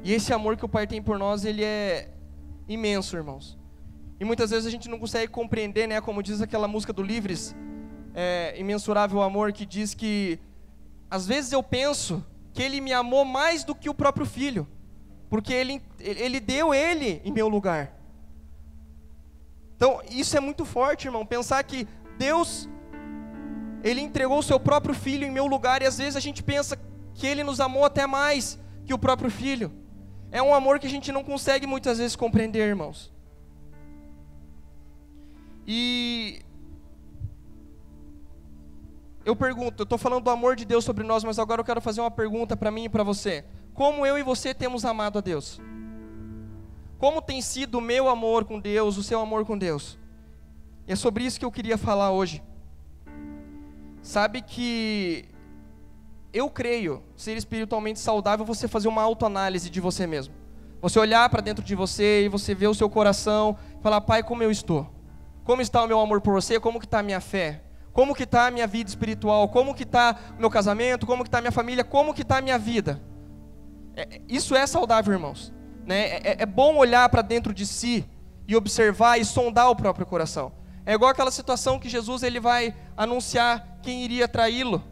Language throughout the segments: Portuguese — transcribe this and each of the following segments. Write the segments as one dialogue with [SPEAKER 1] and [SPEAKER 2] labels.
[SPEAKER 1] E esse amor que o Pai tem por nós, ele é imenso, irmãos. E muitas vezes a gente não consegue compreender, né? Como diz aquela música do Livres, Imensurável Amor, que diz que às vezes eu penso que Ele me amou mais do que o próprio Filho, porque Ele deu Ele em meu lugar. Então isso é muito forte, irmão, pensar que Deus, Ele entregou o seu próprio Filho em meu lugar, e às vezes a gente pensa que Ele nos amou até mais que o próprio Filho. É um amor que a gente não consegue muitas vezes compreender, irmãos. E eu pergunto, eu estou falando do amor de Deus sobre nós, mas agora eu quero fazer uma pergunta para mim e para você. Como eu e você temos amado a Deus? Como tem sido o meu amor com Deus, o seu amor com Deus? E é sobre isso que eu queria falar hoje. Sabe que eu creio ser espiritualmente saudável você fazer uma autoanálise de você mesmo. Você olhar para dentro de você e você ver o seu coração e falar: Pai, como eu estou? Como está o meu amor por você? Como que está a minha fé? Como que está a minha vida espiritual? Como que está o meu casamento? Como que está a minha família? Como que está a minha vida? Isso é saudável, irmãos, né? É bom olhar para dentro de si e observar e sondar o próprio coração. É igual aquela situação que Jesus ele vai anunciar quem iria traí-lo.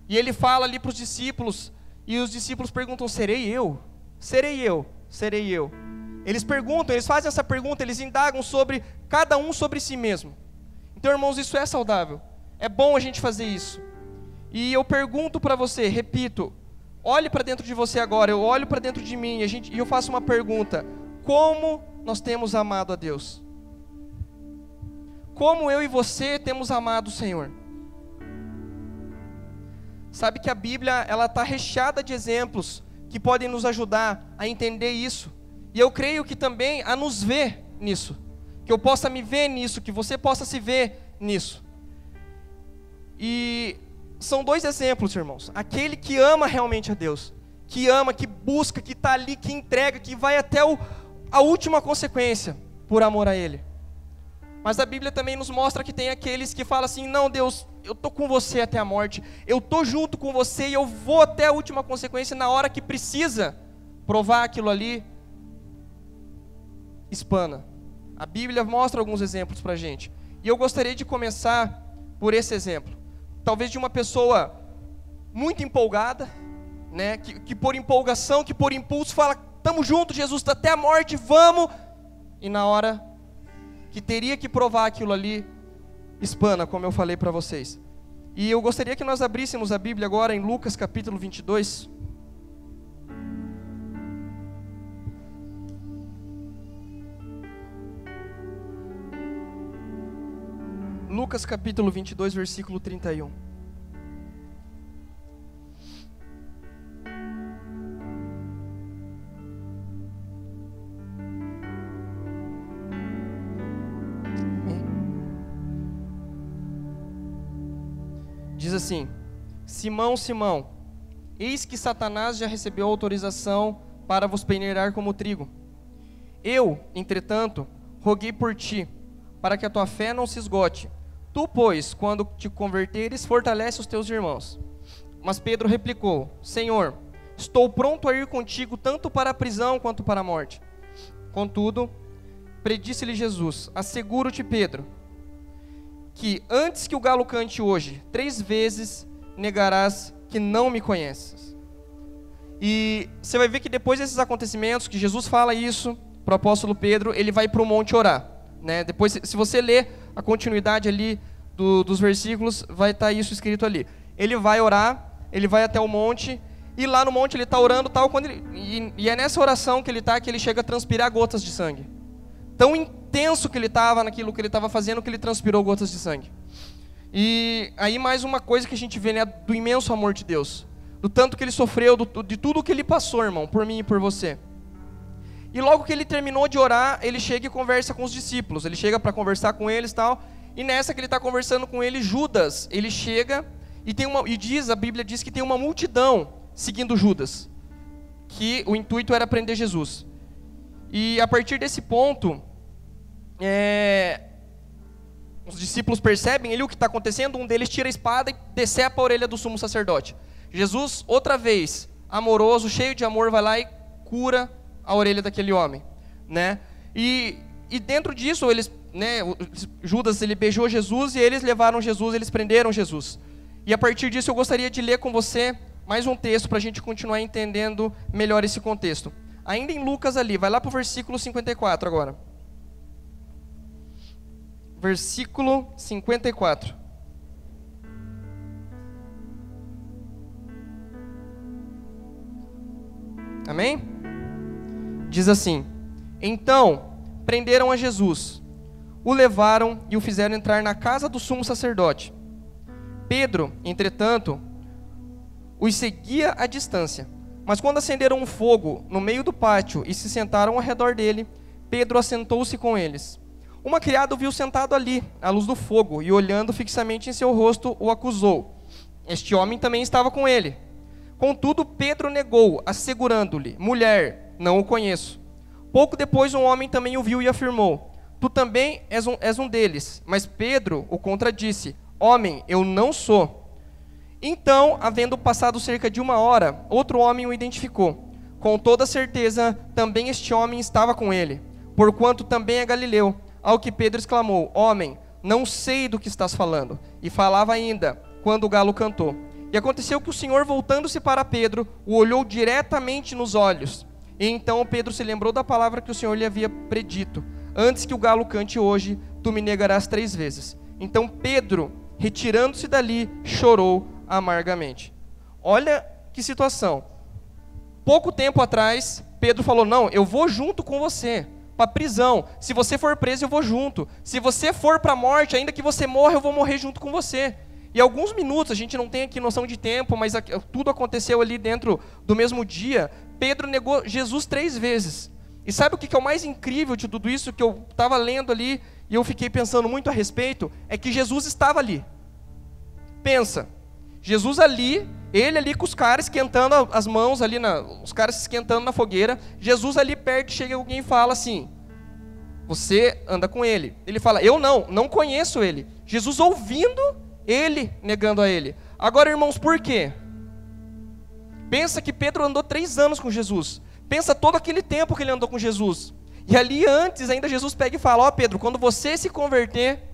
[SPEAKER 1] E ele fala ali para os discípulos, e os discípulos perguntam: serei eu? Serei eu? Serei eu? Eles perguntam, eles fazem essa pergunta, eles indagam sobre cada um sobre si mesmo. Então, irmãos, isso é saudável. É bom a gente fazer isso. E eu pergunto para você, repito, olhe para dentro de você agora, eu olho para dentro de mim e eu faço uma pergunta: como nós temos amado a Deus? Como eu e você temos amado o Senhor? Sabe que a Bíblia ela está recheada de exemplos que podem nos ajudar a entender isso. E eu creio que também a nos ver nisso. Que eu possa me ver nisso, que você possa se ver nisso. E são dois exemplos, irmãos. Aquele que ama realmente a Deus, que ama, que busca, que está ali, que entrega, que vai até a última consequência por amor a Ele. Mas a Bíblia também nos mostra que tem aqueles que falam assim: não, Deus, eu estou com você até a morte, eu estou junto com você e eu vou até a última consequência. Na hora que precisa provar aquilo ali, espana. A Bíblia mostra alguns exemplos para a gente. E eu gostaria de começar por esse exemplo. Talvez de uma pessoa muito empolgada, né, que por empolgação, que por impulso fala: estamos juntos, Jesus, até a morte, vamos. E na hora que teria que provar aquilo ali, espana, como eu falei para vocês. E eu gostaria que nós abríssemos a Bíblia agora em Lucas capítulo 22. Lucas capítulo 22, versículo 31. Diz assim: Simão, Simão, eis que Satanás já recebeu autorização para vos peneirar como trigo. Eu, entretanto, roguei por ti, para que a tua fé não se esgote. Tu, pois, quando te converteres, fortalece os teus irmãos. Mas Pedro replicou: Senhor, estou pronto a ir contigo tanto para a prisão quanto para a morte. Contudo, predisse-lhe Jesus: asseguro-te, Pedro, que antes que o galo cante hoje, 3 vezes negarás que não me conheces. E você vai ver que depois desses acontecimentos, que Jesus fala isso para o apóstolo Pedro, ele vai para o monte orar, né? Depois, se você ler a continuidade ali dos versículos, vai estar isso escrito ali. Ele vai orar, ele vai até o monte, e lá no monte ele está orando tal, e é nessa oração que ele chega a transpirar gotas de sangue. Tão intenso que ele estava naquilo que ele estava fazendo, que ele transpirou gotas de sangue. E aí mais uma coisa que a gente vê, né, do imenso amor de Deus, do tanto que ele sofreu, de tudo que ele passou, irmão, por mim e por você. E logo que ele terminou de orar, ele chega e conversa com os discípulos. Ele chega para conversar com eles e tal. E nessa que ele está conversando com eles, Judas, ele chega a Bíblia diz que tem uma multidão seguindo Judas, que o intuito era prender Jesus. E a partir desse ponto, os discípulos percebem ali o que está acontecendo. Um deles tira a espada e decepa a orelha do sumo sacerdote. Jesus, outra vez, amoroso, cheio de amor, vai lá e cura a orelha daquele homem, né? E dentro disso, eles, né, Judas, ele beijou Jesus e eles levaram Jesus, eles prenderam Jesus. E a partir disso eu gostaria de ler com você mais um texto para a gente continuar entendendo melhor esse contexto. Ainda em Lucas ali, vai lá para o versículo 54 agora. Versículo 54. Amém? Diz assim: então prenderam a Jesus, o levaram e o fizeram entrar na casa do sumo sacerdote. Pedro, entretanto, os seguia à distância. Mas quando acenderam um fogo no meio do pátio e se sentaram ao redor dele, Pedro assentou-se com eles. Uma criada o viu sentado ali, à luz do fogo, e olhando fixamente em seu rosto, o acusou. Este homem também estava com ele. Contudo, Pedro negou, assegurando-lhe: mulher, não o conheço. Pouco depois, um homem também o viu e afirmou: tu também és um deles. Mas Pedro o contradisse: homem, eu não sou. Então, havendo passado cerca de 1 hora, outro homem o identificou. Com toda certeza, também este homem estava com ele, porquanto também é galileu. Ao que Pedro exclamou: homem, não sei do que estás falando. E falava ainda, quando o galo cantou. E aconteceu que o Senhor, voltando-se para Pedro, o olhou diretamente nos olhos. E então Pedro se lembrou da palavra que o Senhor lhe havia predito: antes que o galo cante hoje, tu me negarás 3 vezes. Então Pedro, retirando-se dali, chorou amargamente. Olha que situação. Pouco tempo atrás, Pedro falou: não, eu vou junto com você para a prisão. Se você for preso, eu vou junto. Se você for para a morte, ainda que você morra, eu vou morrer junto com você. E alguns minutos, a gente não tem aqui noção de tempo, mas tudo aconteceu ali dentro do mesmo dia. Pedro negou Jesus 3 vezes. E sabe o que é o mais incrível de tudo isso, que eu estava lendo ali, e eu fiquei pensando muito a respeito? É que Jesus estava ali. Pensa, Jesus ali, ele ali com os caras esquentando as mãos, ali os caras se esquentando na fogueira. Jesus ali perto, chega alguém e fala assim: você anda com ele. Ele fala: eu não conheço ele. Jesus ouvindo, ele negando a ele. Agora, irmãos, por quê? Pensa que Pedro andou 3 anos com Jesus. Pensa todo aquele tempo que ele andou com Jesus. E ali antes ainda Jesus pega e fala: ó Pedro, quando você se converter...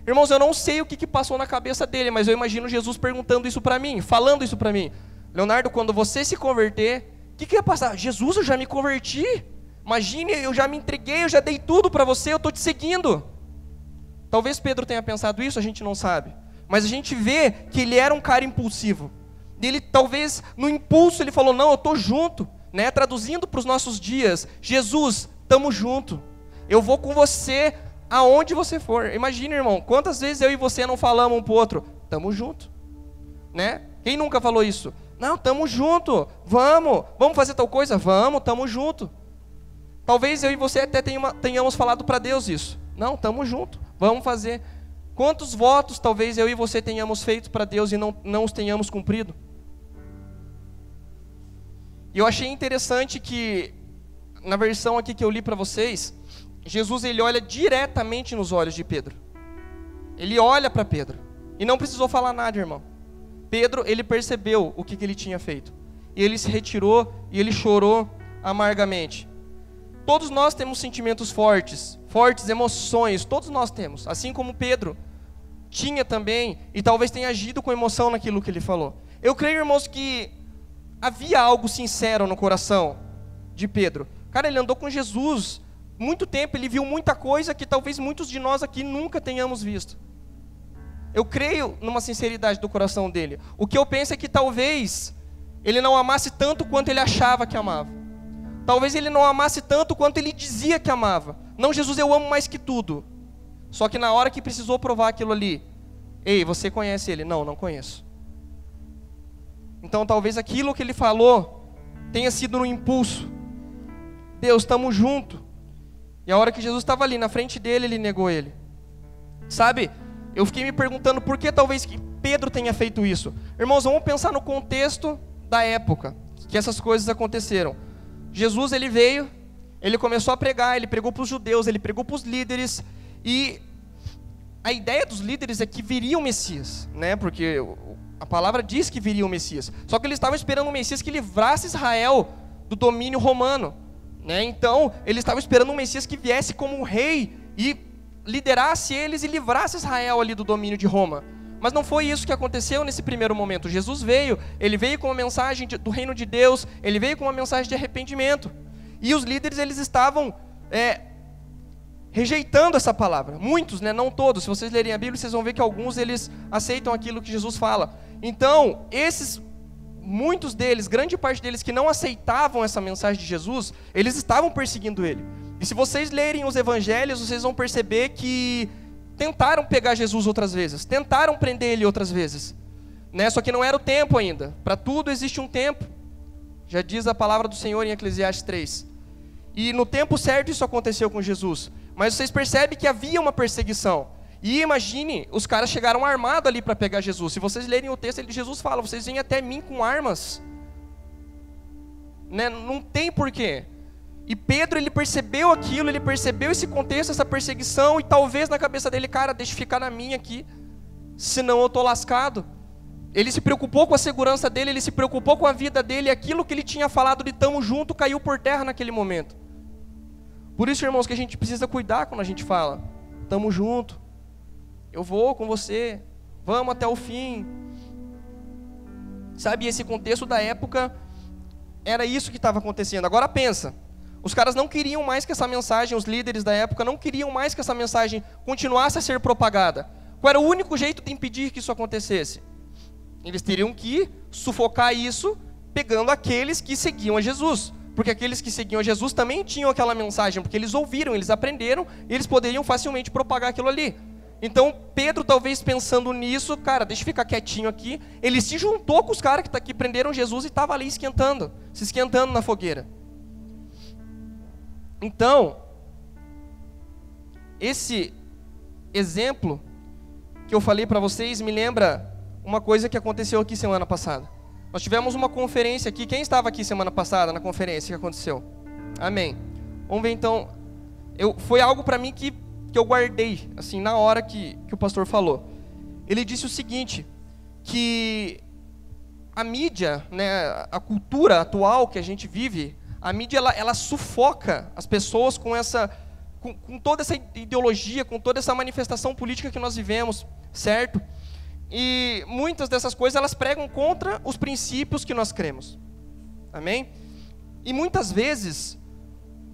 [SPEAKER 1] Irmãos, eu não sei o que passou na cabeça dele, mas eu imagino Jesus perguntando isso para mim, falando isso para mim: Leonardo, quando você se converter, o que ia passar? Jesus, eu já me converti. Imagine, eu já me entreguei, eu já dei tudo para você, eu estou te seguindo. Talvez Pedro tenha pensado isso, a gente não sabe. Mas a gente vê que ele era um cara impulsivo. Ele talvez no impulso ele falou: não, eu estou junto, né? Traduzindo para os nossos dias: Jesus, estamos junto. Eu vou com você aonde você for. Imagina, irmão, quantas vezes eu e você não falamos um para o outro: estamos junto, né? Quem nunca falou isso? Não, estamos junto, vamos fazer tal coisa? Vamos, estamos junto. Talvez eu e você até tenhamos falado para Deus isso: não, estamos junto, vamos fazer. Quantos votos talvez eu e você tenhamos feito para Deus e não os tenhamos cumprido? E eu achei interessante que, na versão aqui que eu li para vocês, Jesus ele olha diretamente nos olhos de Pedro. Ele olha para Pedro. E não precisou falar nada, irmão. Pedro, ele percebeu o que ele tinha feito. E ele se retirou e ele chorou amargamente. Todos nós temos sentimentos fortes, emoções, todos nós temos. Assim como Pedro tinha também, e talvez tenha agido com emoção naquilo que ele falou. Eu creio, irmãos, que havia algo sincero no coração de Pedro. Cara, ele andou com Jesus muito tempo, ele viu muita coisa que talvez muitos de nós aqui nunca tenhamos visto. Eu creio numa sinceridade do coração dele. O que eu penso é que talvez ele não amasse tanto quanto ele achava que amava. Talvez ele não amasse tanto quanto ele dizia que amava. Não, Jesus, eu amo mais que tudo. Só que na hora que precisou provar aquilo ali: ei, você conhece ele? Não, não conheço. Então talvez aquilo que ele falou tenha sido no impulso. Deus, estamos juntos. E a hora que Jesus estava ali na frente dele, ele negou ele. Sabe, eu fiquei me perguntando por que talvez que Pedro tenha feito isso. Irmãos, vamos pensar no contexto da época que essas coisas aconteceram. Jesus, ele veio, ele começou a pregar, ele pregou para os judeus, ele pregou para os líderes. E a ideia dos líderes é que viria o Messias, né? Porque a palavra diz que viria o Messias. Só que eles estavam esperando o Messias que livrasse Israel do domínio romano, né? Então, eles estavam esperando um Messias que viesse como um rei e liderasse eles e livrasse Israel ali do domínio de Roma. Mas não foi isso que aconteceu nesse primeiro momento. Jesus veio, ele veio com uma mensagem do reino de Deus, ele veio com uma mensagem de arrependimento. E os líderes, eles estavam rejeitando essa palavra. Muitos, né? Não todos. Se vocês lerem a Bíblia, vocês vão ver que alguns, eles aceitam aquilo que Jesus fala. Então, muitos deles, grande parte deles que não aceitavam essa mensagem de Jesus, eles estavam perseguindo ele. E se vocês lerem os evangelhos, vocês vão perceber que tentaram pegar Jesus outras vezes, tentaram prender ele outras vezes, né? Só que não era o tempo ainda. Para tudo existe um tempo. Já diz a palavra do Senhor em Eclesiastes 3. E no tempo certo isso aconteceu com Jesus. Mas vocês percebem que havia uma perseguição. E imagine, os caras chegaram armados ali para pegar Jesus. Se vocês lerem o texto, Jesus fala: vocês vêm até mim com armas, né? Não tem porquê. E Pedro, ele percebeu aquilo, ele percebeu esse contexto, essa perseguição, e talvez na cabeça dele: cara, deixa eu ficar na minha aqui, senão eu estou lascado. Ele se preocupou com a segurança dele, ele se preocupou com a vida dele, e aquilo que ele tinha falado de tamo junto caiu por terra naquele momento. Por isso, irmãos, que a gente precisa cuidar quando a gente fala: tamo junto, eu vou com você, vamos até o fim. Sabe, esse contexto da época, era isso que estava acontecendo. Agora pensa, os caras não queriam mais que essa mensagem, os líderes da época não queriam mais que essa mensagem continuasse a ser propagada. Qual era o único jeito de impedir que isso acontecesse? Eles teriam que sufocar isso pegando aqueles que seguiam a Jesus. Porque aqueles que seguiam a Jesus também tinham aquela mensagem, porque eles ouviram, eles aprenderam, e eles poderiam facilmente propagar aquilo ali. Então, Pedro, talvez pensando nisso, cara, deixa eu ficar quietinho aqui, ele se juntou com os caras que prenderam Jesus e estava ali esquentando, se esquentando na fogueira. Então, esse exemplo que eu falei para vocês me lembra uma coisa que aconteceu aqui semana passada. Nós tivemos uma conferência aqui. Quem estava aqui semana passada na conferência que aconteceu? Amém. Vamos ver então. Foi algo para mim que eu guardei, assim, na hora que o pastor falou. Ele disse o seguinte, que a mídia, né, a cultura atual que a gente vive, a mídia ela sufoca as pessoas com toda essa ideologia, com toda essa manifestação política que nós vivemos, certo? E muitas dessas coisas elas pregam contra os princípios que nós cremos. Amém? E muitas vezes,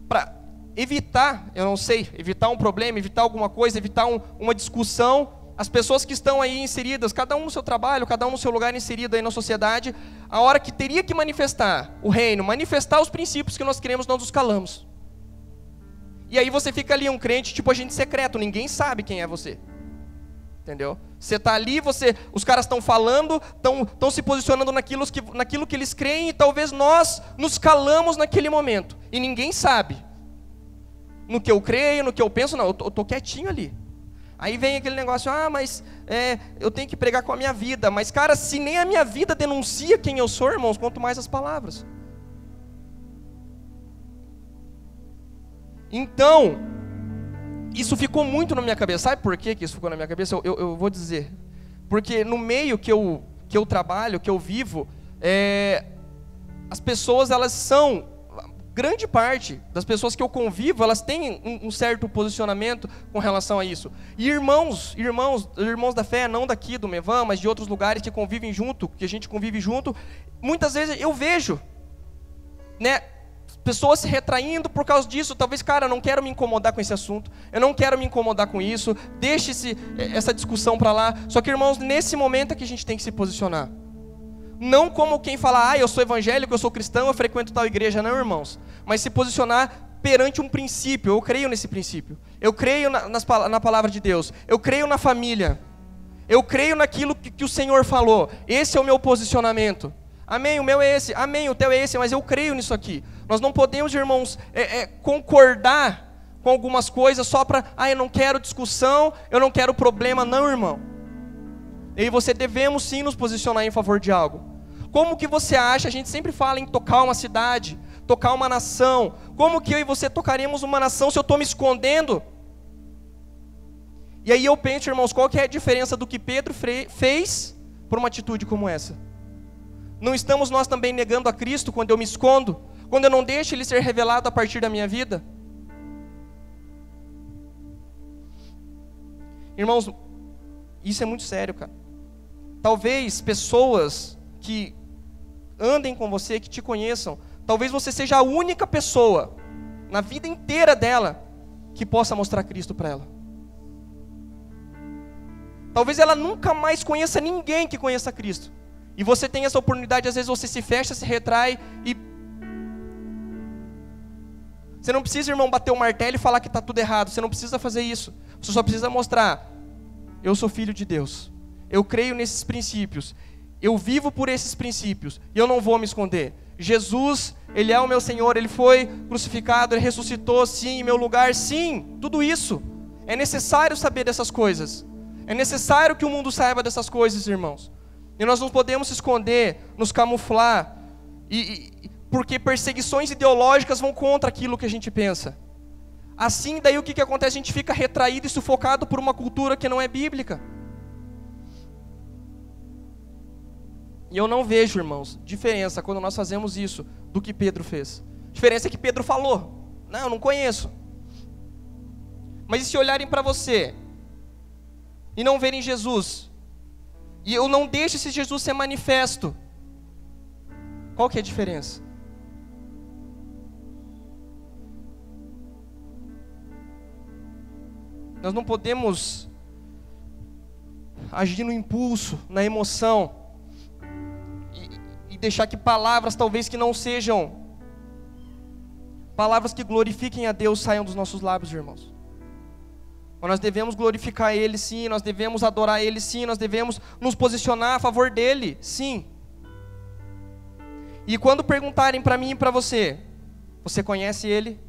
[SPEAKER 1] para evitar, eu não sei, evitar um problema, evitar alguma coisa, evitar uma discussão, as pessoas que estão aí inseridas, cada um no seu trabalho, cada um no seu lugar inserido aí na sociedade, a hora que teria que manifestar o reino, manifestar os princípios que nós cremos, nós os calamos. E aí você fica ali um crente tipo agente secreto, ninguém sabe quem é você. Entendeu? Você está ali, os caras estão falando, estão se posicionando naquilo que eles creem, e talvez nós nos calamos naquele momento. E ninguém sabe. No que eu creio, no que eu penso, não, eu estou quietinho ali. Aí vem aquele negócio, mas eu tenho que pregar com a minha vida. Mas, cara, se nem a minha vida denuncia quem eu sou, irmãos, quanto mais as palavras. Então, isso ficou muito na minha cabeça. Sabe por que isso ficou na minha cabeça? Eu vou dizer. Porque no meio que eu trabalho, que eu vivo, as pessoas, elas são... Grande parte das pessoas que eu convivo, elas têm um certo posicionamento com relação a isso. E irmãos da fé, não daqui do Mevan, mas de outros lugares que convivem junto, que a gente convive junto, muitas vezes eu vejo, né, pessoas se retraindo por causa disso. Talvez, cara, eu não quero me incomodar com esse assunto, eu não quero me incomodar com isso, deixe essa discussão para lá. Só que, irmãos, nesse momento é que a gente tem que se posicionar. Não como quem fala, eu sou evangélico, eu sou cristão, eu frequento tal igreja. Não, irmãos. Mas se posicionar perante um princípio. Eu creio nesse princípio. Eu creio na palavra de Deus. Eu creio na família. Eu creio naquilo que o Senhor falou. Esse é o meu posicionamento. Amém, o meu é esse. Amém, o teu é esse. Mas eu creio nisso aqui. Nós não podemos, irmãos, concordar com algumas coisas só para, eu não quero discussão, eu não quero problema. Não, irmão. Eu e você devemos sim nos posicionar em favor de algo. Como que você acha, a gente sempre fala em tocar uma cidade, tocar uma nação. Como que eu e você tocaremos uma nação se eu estou me escondendo? E aí eu penso, irmãos, qual que é a diferença do que Pedro fez por uma atitude como essa? Não estamos nós também negando a Cristo quando eu me escondo? Quando eu não deixo Ele ser revelado a partir da minha vida? Irmãos, isso é muito sério, cara. Talvez pessoas que andem com você, que te conheçam, talvez você seja a única pessoa na vida inteira dela que possa mostrar Cristo para ela. Talvez ela nunca mais conheça ninguém que conheça Cristo. E você tem essa oportunidade, às vezes você se fecha, se retrai e... Você não precisa, irmão, bater o martelo e falar que está tudo errado. Você não precisa fazer isso. Você só precisa mostrar: eu sou filho de Deus. Eu creio nesses princípios. Eu vivo por esses princípios. E eu não vou me esconder. Jesus, Ele é o meu Senhor. Ele foi crucificado, Ele ressuscitou, sim, em meu lugar, sim. Tudo isso. É necessário saber dessas coisas. É necessário que o mundo saiba dessas coisas, irmãos. E nós não podemos se esconder, nos camuflar. Porque perseguições ideológicas vão contra aquilo que a gente pensa. Assim, daí o que acontece? A gente fica retraído e sufocado por uma cultura que não é bíblica. E eu não vejo, irmãos, diferença quando nós fazemos isso do que Pedro fez. A diferença é que Pedro falou: não, eu não conheço. Mas e se olharem para você e não verem Jesus, e eu não deixo esse Jesus ser manifesto, qual que é a diferença? Nós não podemos agir no impulso, na emoção, e deixar que palavras talvez que não sejam palavras que glorifiquem a Deus saiam dos nossos lábios, irmãos. Mas nós devemos glorificar Ele, sim. Nós devemos adorar Ele, sim. Nós devemos nos posicionar a favor dEle, sim. E quando perguntarem para mim e para você: você conhece Ele?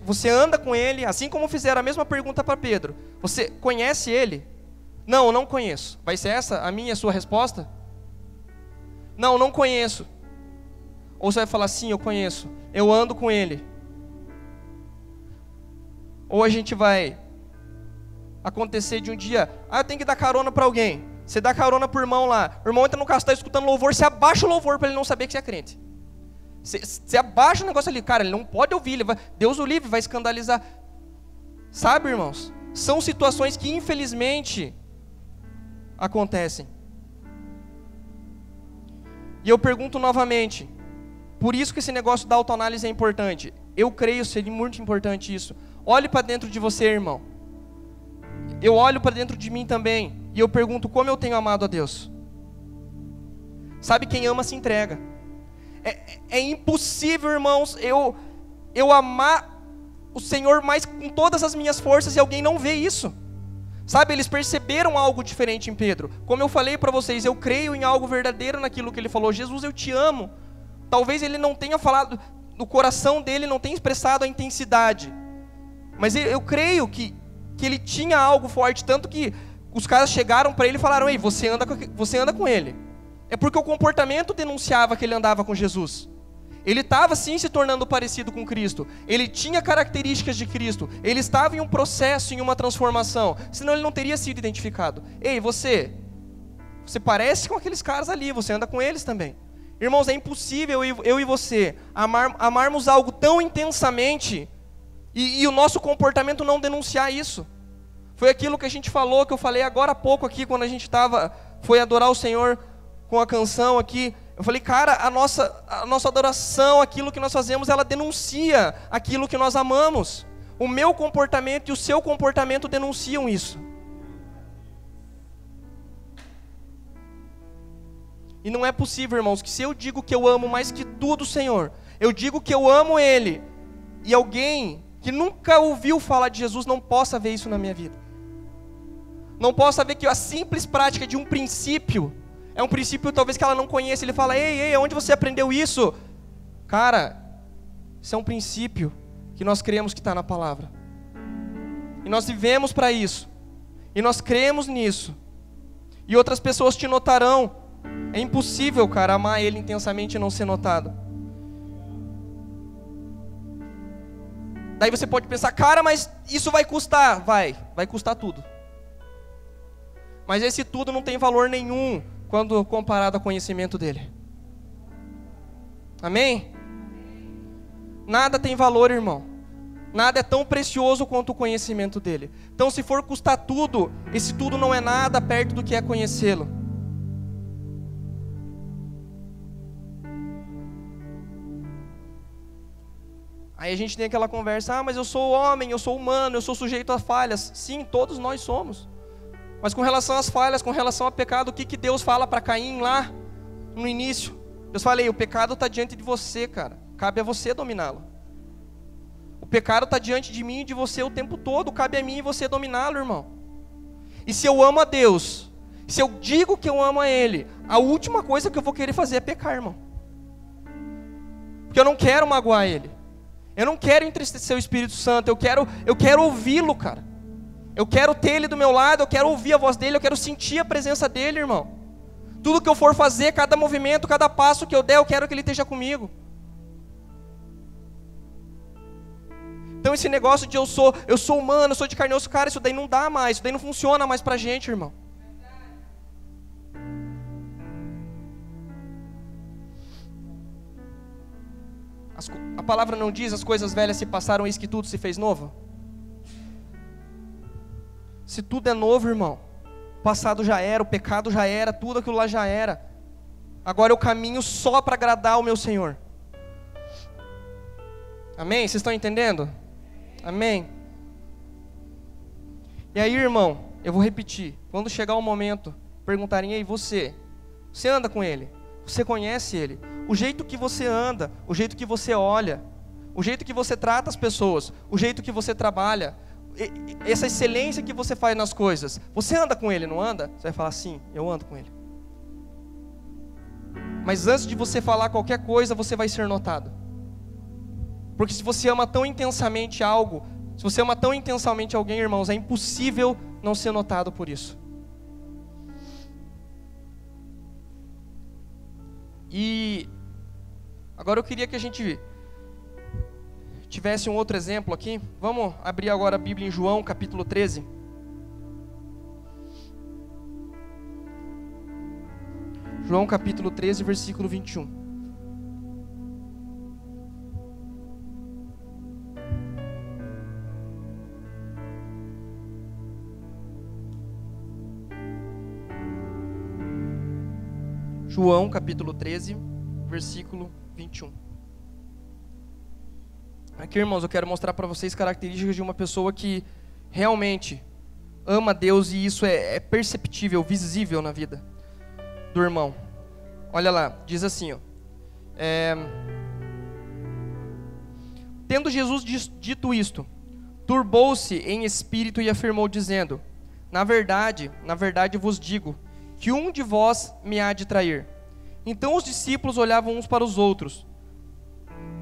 [SPEAKER 1] Você anda com Ele? Assim como fizeram a mesma pergunta para Pedro: você conhece Ele? Não, eu não conheço. Vai ser essa a minha e a sua resposta? Não, não conheço. Ou você vai falar: sim, eu conheço, eu ando com Ele. Ou a gente vai acontecer de um dia: eu tenho que dar carona para alguém. Você dá carona pro irmão lá, o irmão entra no carro, está escutando louvor, você abaixa o louvor para ele não saber que você é crente. Você abaixa o negócio ali, cara, ele não pode ouvir, Deus o livre, vai escandalizar. Sabe, irmãos, são situações que infelizmente acontecem. E eu pergunto novamente, por isso que esse negócio da autoanálise é importante. Eu creio ser muito importante isso. Olhe para dentro de você, irmão. Eu olho para dentro de mim também, e eu pergunto: como eu tenho amado a Deus? Sabe, quem ama se entrega. É impossível, irmãos, eu amar o Senhor mais com todas as minhas forças e alguém não vê isso. Sabe, eles perceberam algo diferente em Pedro. Como eu falei para vocês, eu creio em algo verdadeiro naquilo que ele falou: Jesus, eu te amo. Talvez ele não tenha falado, no coração dele não tenha expressado a intensidade, mas eu creio que ele tinha algo forte, tanto que os caras chegaram para ele e falaram: ei, você anda com ele. É porque o comportamento denunciava que ele andava com Jesus. Ele estava sim se tornando parecido com Cristo. Ele tinha características de Cristo. Ele estava em um processo, em uma transformação. Senão ele não teria sido identificado. Ei, você parece com aqueles caras ali, você anda com eles também. Irmãos, é impossível eu e você amarmos algo tão intensamente e o nosso comportamento não denunciar isso. Foi aquilo que a gente falou, que eu falei agora há pouco aqui, quando a gente foi adorar o Senhor com a canção aqui. Eu falei, cara, a nossa adoração, aquilo que nós fazemos, ela denuncia aquilo que nós amamos. O meu comportamento e o seu comportamento denunciam isso. E não é possível, irmãos, que se eu digo que eu amo mais que tudo o Senhor, eu digo que eu amo Ele, e alguém que nunca ouviu falar de Jesus não possa ver isso na minha vida. Não possa ver que a simples prática de um princípio, é um princípio talvez que ela não conheça. Ele fala, ei, onde você aprendeu isso? Cara, isso é um princípio que nós cremos que está na palavra. E nós vivemos para isso. E nós cremos nisso. E outras pessoas te notarão. É impossível, cara, amar Ele intensamente e não ser notado. Daí você pode pensar, cara, mas isso vai custar. Vai custar tudo. Mas esse tudo não tem valor nenhum quando comparado ao conhecimento dele. Amém? Nada tem valor, irmão. Nada é tão precioso quanto o conhecimento dele. Então, se for custar tudo, esse tudo não é nada perto do que é conhecê-lo. Aí a gente tem aquela conversa, mas eu sou homem, eu sou humano, eu sou sujeito a falhas. Sim, todos nós somos. Mas com relação às falhas, com relação ao pecado, o que Deus fala para Caim lá no início? Deus fala, o pecado está diante de você, cara. Cabe a você dominá-lo. O pecado está diante de mim e de você o tempo todo. Cabe a mim e você dominá-lo, irmão. E se eu amo a Deus, se eu digo que eu amo a Ele, a última coisa que eu vou querer fazer é pecar, irmão. Porque eu não quero magoar Ele. Eu não quero entristecer o Espírito Santo. Eu quero ouvi-lo, cara. Eu quero ter Ele do meu lado. Eu quero ouvir a voz dEle. Eu quero sentir a presença dEle, irmão. Tudo que eu for fazer, cada movimento, cada passo que eu der, eu quero que Ele esteja comigo. Então esse negócio de eu sou humano, eu sou de carne e osso, cara, isso daí não dá mais. Isso daí não funciona mais pra gente, irmão. A palavra não diz, as coisas velhas se passaram, eis que tudo se fez novo? Se tudo é novo, irmão, o passado já era, o pecado já era, tudo aquilo lá já era. Agora eu caminho só para agradar o meu Senhor. Amém? Vocês estão entendendo? Amém? E aí, irmão, eu vou repetir. Quando chegar o momento, perguntarem, ei, você anda com Ele? Você conhece Ele? O jeito que você anda, o jeito que você olha, o jeito que você trata as pessoas, o jeito que você trabalha, essa excelência que você faz nas coisas, você anda com Ele, não anda? Você vai falar, sim, eu ando com Ele. Mas antes de você falar qualquer coisa, você vai ser notado. Porque se você ama tão intensamente algo, se você ama tão intensamente alguém, irmãos, é impossível não ser notado por isso. E agora eu queria que a gente tivesse um outro exemplo aqui. Vamos abrir agora a Bíblia em João, capítulo 13. João, capítulo 13, versículo 21. João, capítulo 13, versículo 21. Aqui, irmãos, eu quero mostrar para vocês características de uma pessoa que realmente ama Deus, e isso é perceptível, visível na vida do irmão. Olha lá, diz assim, ó. Tendo Jesus dito isto, turbou-se em espírito e afirmou, dizendo, na verdade vos digo, que um de vós me há de trair. Então os discípulos olhavam uns para os outros,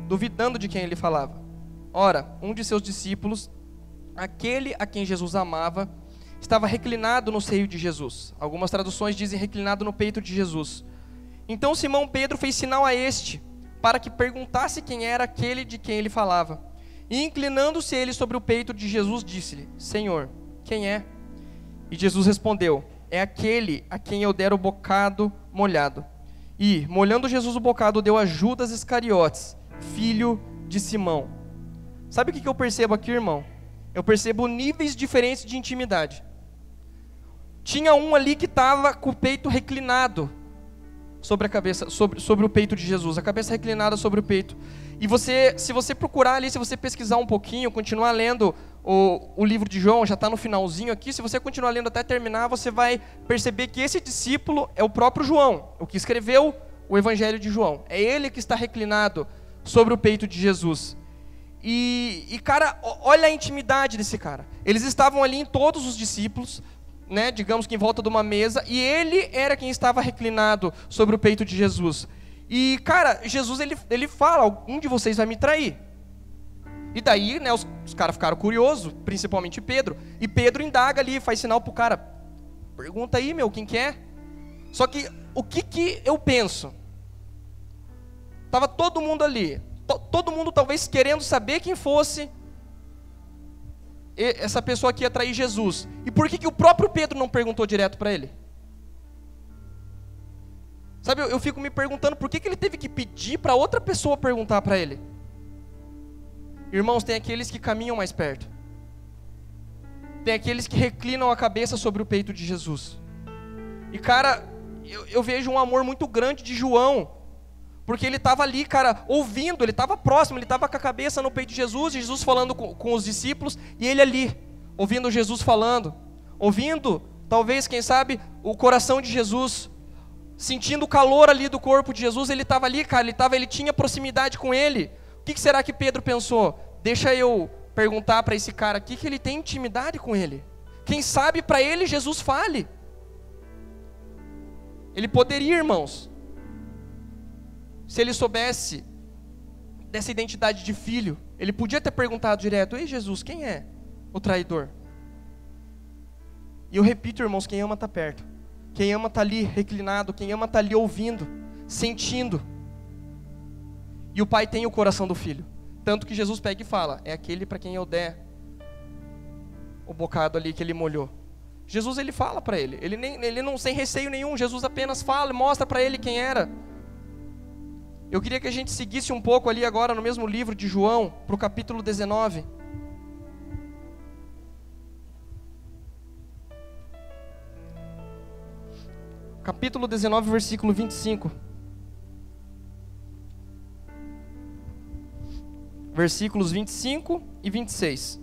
[SPEAKER 1] duvidando de quem ele falava. Ora, um de seus discípulos, aquele a quem Jesus amava, estava reclinado no seio de Jesus. Algumas traduções dizem reclinado no peito de Jesus. Então Simão Pedro fez sinal a este, para que perguntasse quem era aquele de quem ele falava. E inclinando-se ele sobre o peito de Jesus, disse-lhe, Senhor, quem é? E Jesus respondeu, é aquele a quem eu der o bocado molhado. E, molhando Jesus o bocado, deu a Judas Iscariotes, filho de Simão. Sabe o que eu percebo aqui, irmão? Eu percebo níveis diferentes de intimidade. Tinha um ali que estava com o peito reclinado sobre a cabeça, sobre o peito de Jesus, a cabeça reclinada sobre o peito. E você, se você procurar ali, se você pesquisar um pouquinho, continuar lendo o livro de João, já está no finalzinho aqui, se você continuar lendo até terminar, você vai perceber que esse discípulo é o próprio João, o que escreveu o Evangelho de João. É ele que está reclinado sobre o peito de Jesus. E cara, olha a intimidade desse cara. Eles estavam ali, em todos os discípulos, né, digamos que em volta de uma mesa, e ele era quem estava reclinado sobre o peito de Jesus. E cara, Jesus ele fala, um de vocês vai me trair. E daí, né, os caras ficaram curiosos, principalmente Pedro. E Pedro indaga ali, faz sinal pro cara, pergunta aí, quem que é? Só que, o que eu penso? Tava todo mundo ali, todo mundo talvez querendo saber quem fosse essa pessoa que ia trair Jesus. E por que o próprio Pedro não perguntou direto para ele? Sabe, eu fico me perguntando por que ele teve que pedir para outra pessoa perguntar para ele. Irmãos, tem aqueles que caminham mais perto. Tem aqueles que reclinam a cabeça sobre o peito de Jesus. E cara, eu vejo um amor muito grande de João, porque ele estava ali, cara, ouvindo, ele estava próximo, ele estava com a cabeça no peito de Jesus, Jesus falando com os discípulos, e ele ali, ouvindo Jesus falando, ouvindo, talvez, quem sabe, o coração de Jesus, sentindo o calor ali do corpo de Jesus. Ele estava ali, cara, ele tinha proximidade com ele. O que será que Pedro pensou? Deixa eu perguntar para esse cara aqui que ele tem intimidade com ele. Quem sabe para ele Jesus fale. Ele poderia, irmãos, se ele soubesse dessa identidade de filho, ele podia ter perguntado direto: ei Jesus, quem é o traidor? E eu repito, irmãos, quem ama está perto. Quem ama está ali reclinado, quem ama está ali ouvindo, sentindo. E o pai tem o coração do filho. Tanto que Jesus pega e fala: é aquele para quem eu der o bocado ali que ele molhou. Jesus, ele fala para ele, ele não sem receio nenhum, Jesus apenas fala, mostra para ele quem era. Eu queria que a gente seguisse um pouco ali agora no mesmo livro de João, para o capítulo 19. Capítulo 19, versículo 25. Versículos 25 e 26.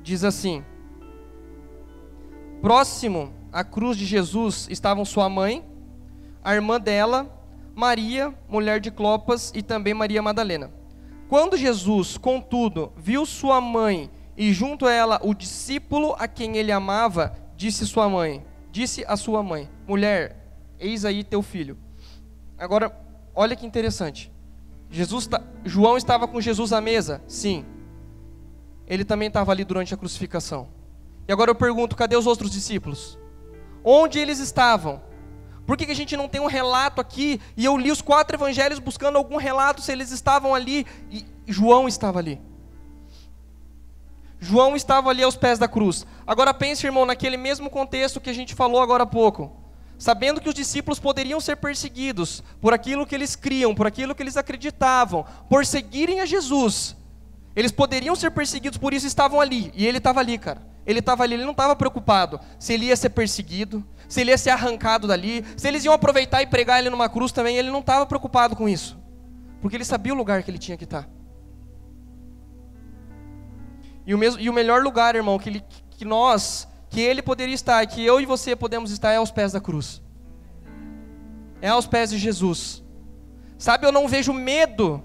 [SPEAKER 1] Diz assim: próximo à cruz de Jesus estavam sua mãe, a irmã dela, Maria, mulher de Clopas, e também Maria Madalena. Quando Jesus, contudo, viu sua mãe e junto a ela o discípulo a quem ele amava, disse a sua mãe: mulher, eis aí teu filho. Agora, olha que interessante. João estava com Jesus à mesa? Sim. Ele também estava ali durante a crucificação. E agora eu pergunto, cadê os outros discípulos? Onde eles estavam? Por que a gente não tem um relato aqui? E eu li os 4 evangelhos buscando algum relato se eles estavam ali. E João estava ali. João estava ali aos pés da cruz. Agora pense, irmão, naquele mesmo contexto que a gente falou agora há pouco. Sabendo que os discípulos poderiam ser perseguidos por aquilo que eles criam, por aquilo que eles acreditavam, por seguirem a Jesus. Eles poderiam ser perseguidos, por isso estavam ali. E ele estava ali, cara. Ele estava ali, ele não estava preocupado se ele ia ser perseguido, se ele ia ser arrancado dali, se eles iam aproveitar e pregar ele numa cruz também. Ele não estava preocupado com isso, porque ele sabia o lugar que ele tinha que estar. E o melhor lugar, irmão, que ele poderia estar, que eu e você podemos estar, é aos pés da cruz. É aos pés de Jesus. Sabe, eu não vejo medo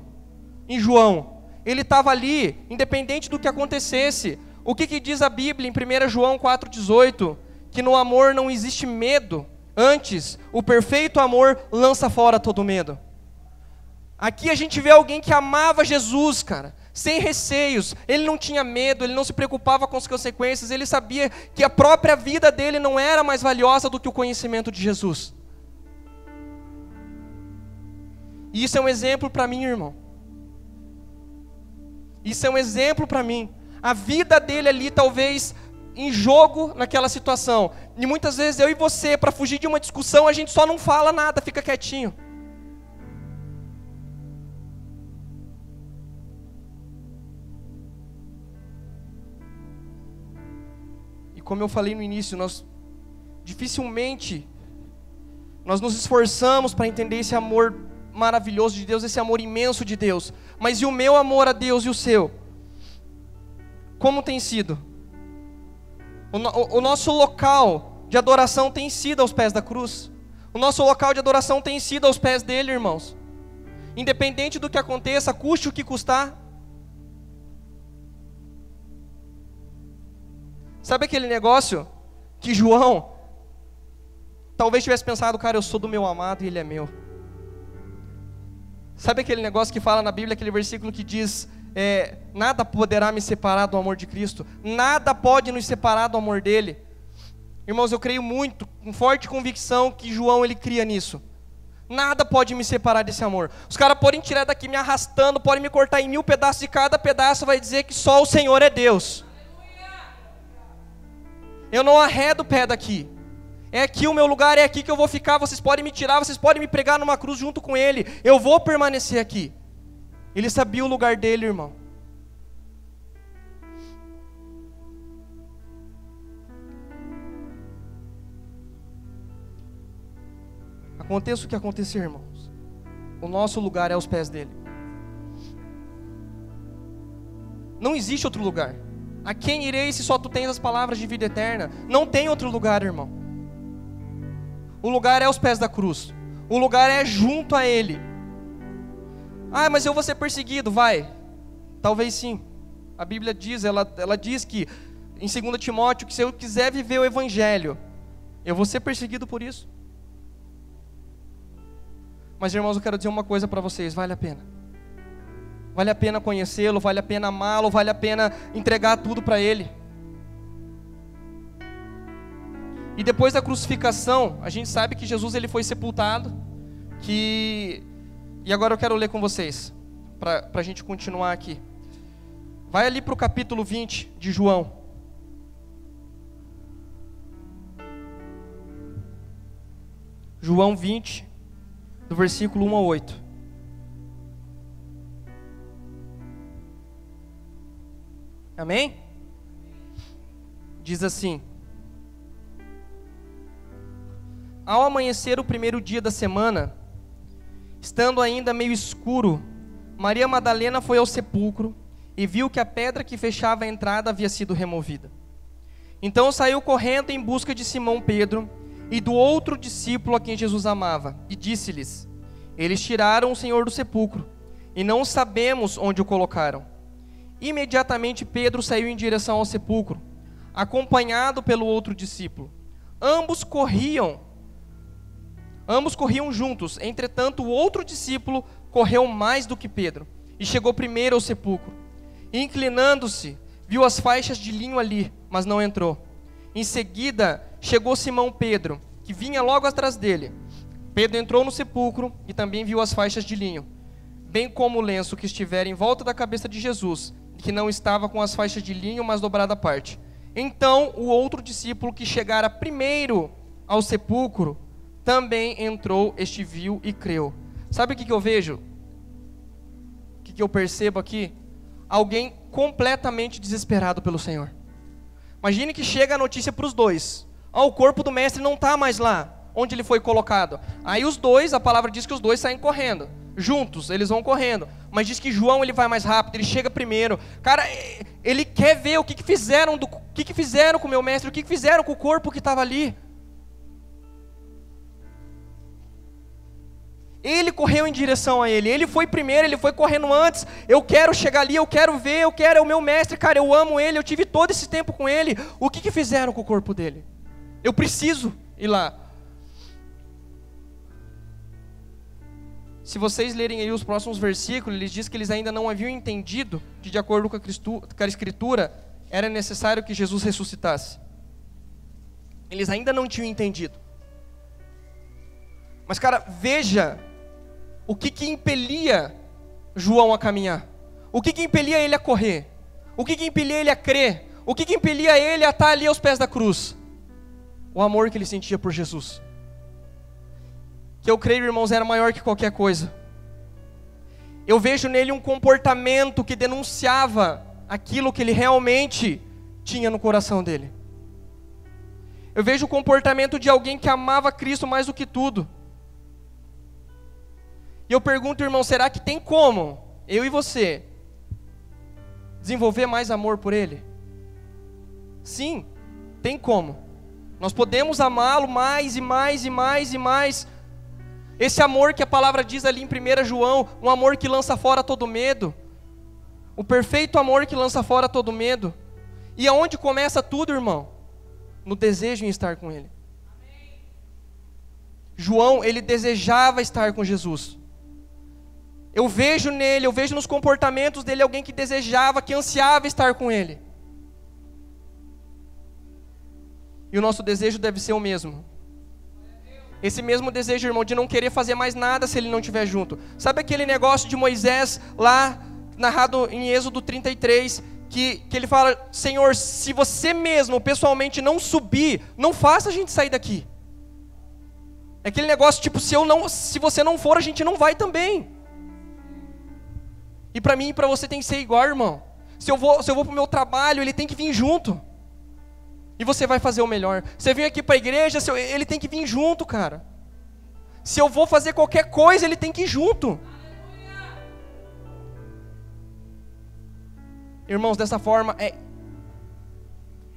[SPEAKER 1] em João. Ele estava ali, independente do que acontecesse. O que diz a Bíblia em 1 João 4,18? Que no amor não existe medo. Antes, o perfeito amor lança fora todo medo. Aqui a gente vê alguém que amava Jesus, cara, sem receios. Ele não tinha medo, ele não se preocupava com as consequências. Ele sabia que a própria vida dele não era mais valiosa do que o conhecimento de Jesus. E isso é um exemplo para mim, irmão. Isso é um exemplo para mim. A vida dele ali, talvez, em jogo naquela situação. E muitas vezes eu e você, para fugir de uma discussão, a gente só não fala nada, fica quietinho. E como eu falei no início, dificilmente nós nos esforçamos para entender esse amor maravilhoso de Deus, esse amor imenso de Deus. Mas e o meu amor a Deus e o seu? Como tem sido? O nosso local de adoração tem sido aos pés da cruz. O nosso local de adoração tem sido aos pés dele, irmãos. Independente do que aconteça, custe o que custar. Sabe aquele negócio que João talvez tivesse pensado: cara, eu sou do meu amado e ele é meu. Sabe aquele negócio que fala na Bíblia, aquele versículo que diz: nada poderá me separar do amor de Cristo, nada pode nos separar do amor dele. Irmãos, eu creio muito, com forte convicção, que João ele cria nisso. Nada pode me separar desse amor. Os caras podem tirar daqui me arrastando, podem me cortar em 1000 pedaços, e cada pedaço vai dizer que só o Senhor é Deus. Eu não arredo o pé daqui. É aqui o meu lugar, é aqui que eu vou ficar. Vocês podem me tirar, vocês podem me pregar numa cruz junto com ele. Eu vou permanecer aqui. Ele sabia o lugar dele, irmão. Aconteça o que acontecer, irmãos, o nosso lugar é aos pés dele. Não existe outro lugar. A quem irei se só tu tens as palavras de vida eterna? Não tem outro lugar, irmão. O lugar é aos pés da cruz. O lugar é junto a ele. Ah, mas eu vou ser perseguido. Vai. Talvez sim. A Bíblia diz, ela diz que em 2 Timóteo, que se eu quiser viver o Evangelho, eu vou ser perseguido por isso. Mas, irmãos, eu quero dizer uma coisa para vocês, vale a pena. Vale a pena conhecê-lo, vale a pena amá-lo, vale a pena entregar tudo para ele. E depois da crucificação, a gente sabe que Jesus ele foi sepultado, e agora eu quero ler com vocês, para a gente continuar aqui. Vai ali para o capítulo 20 de João. João 20, do versículo 1 ao 8. Amém? Diz assim: ao amanhecer o primeiro dia da semana, estando ainda meio escuro, Maria Madalena foi ao sepulcro e viu que a pedra que fechava a entrada havia sido removida. Então saiu correndo em busca de Simão Pedro e do outro discípulo a quem Jesus amava, e disse-lhes: eles tiraram o Senhor do sepulcro, e não sabemos onde o colocaram. Imediatamente Pedro saiu em direção ao sepulcro, acompanhado pelo outro discípulo. Ambos corriam juntos. Entretanto, o outro discípulo correu mais do que Pedro, e chegou primeiro ao sepulcro. E, inclinando-se, viu as faixas de linho ali, mas não entrou. Em seguida, chegou Simão Pedro, que vinha logo atrás dele. Pedro entrou no sepulcro e também viu as faixas de linho, bem como o lenço que estivera em volta da cabeça de Jesus, que não estava com as faixas de linho, mas dobrada à parte. Então, o outro discípulo que chegara primeiro ao sepulcro, também entrou, este viu e creu. Sabe o que eu vejo? O que eu percebo aqui? Alguém completamente desesperado pelo Senhor. Imagine que chega a notícia para os dois: o corpo do mestre não está mais lá, onde ele foi colocado. Aí os dois, a palavra diz que os dois saem correndo. Juntos, eles vão correndo. Mas diz que João ele vai mais rápido, ele chega primeiro. Cara, ele quer ver o que fizeram com o meu mestre, o que fizeram com o corpo que estava ali. Ele correu em direção a ele, ele foi primeiro, ele foi correndo antes. Eu quero chegar ali, eu quero ver, é o meu mestre, cara, eu amo ele, eu tive todo esse tempo com ele. O que fizeram com o corpo dele? Eu preciso ir lá. Se vocês lerem aí os próximos versículos, ele diz que eles ainda não haviam entendido que, de acordo com a Escritura, era necessário que Jesus ressuscitasse. Eles ainda não tinham entendido. Mas, cara, veja o que impelia João a caminhar. O que impelia ele a correr. O que impelia ele a crer. O que impelia ele a estar ali aos pés da cruz. O amor que ele sentia por Jesus. Que eu creio, irmãos, era maior que qualquer coisa. Eu vejo nele um comportamento que denunciava aquilo que ele realmente tinha no coração dele. Eu vejo o comportamento de alguém que amava Cristo mais do que tudo. E eu pergunto, irmão, será que tem como eu e você desenvolver mais amor por Ele? Sim, tem como. Nós podemos amá-lo mais e mais e mais e mais. Esse amor que a palavra diz ali em 1 João, um amor que lança fora todo medo. O perfeito amor que lança fora todo medo. E aonde começa tudo, irmão? No desejo em estar com Ele. João, ele desejava estar com Jesus. Eu vejo nele, eu vejo nos comportamentos dele alguém que desejava, que ansiava estar com Ele. E o nosso desejo deve ser o mesmo. Esse mesmo desejo, irmão, de não querer fazer mais nada se Ele não estiver junto. Sabe aquele negócio de Moisés lá, narrado em Êxodo 33, que ele fala: Senhor, se você mesmo pessoalmente não subir, não faça a gente sair daqui. É aquele negócio tipo, se você não for, a gente não vai também. E para mim e para você tem que ser igual, irmão. Se eu vou para o meu trabalho, ele tem que vir junto. E você vai fazer o melhor. Você vem aqui para a igreja, ele tem que vir junto, cara. Se eu vou fazer qualquer coisa, ele tem que ir junto. Irmãos, dessa forma,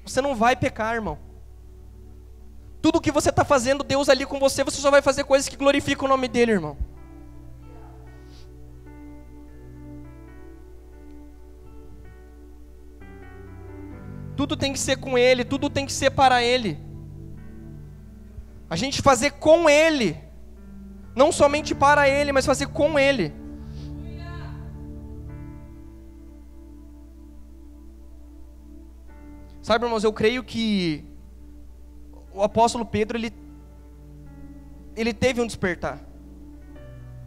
[SPEAKER 1] você não vai pecar, irmão. Tudo que você está fazendo, Deus ali com você, você só vai fazer coisas que glorificam o nome dele, irmão. Tudo tem que ser com ele, tudo tem que ser para ele. A gente fazer com ele, não somente para ele, mas fazer com ele. Sabe, irmãos, eu creio que o apóstolo Pedro, ele teve um despertar.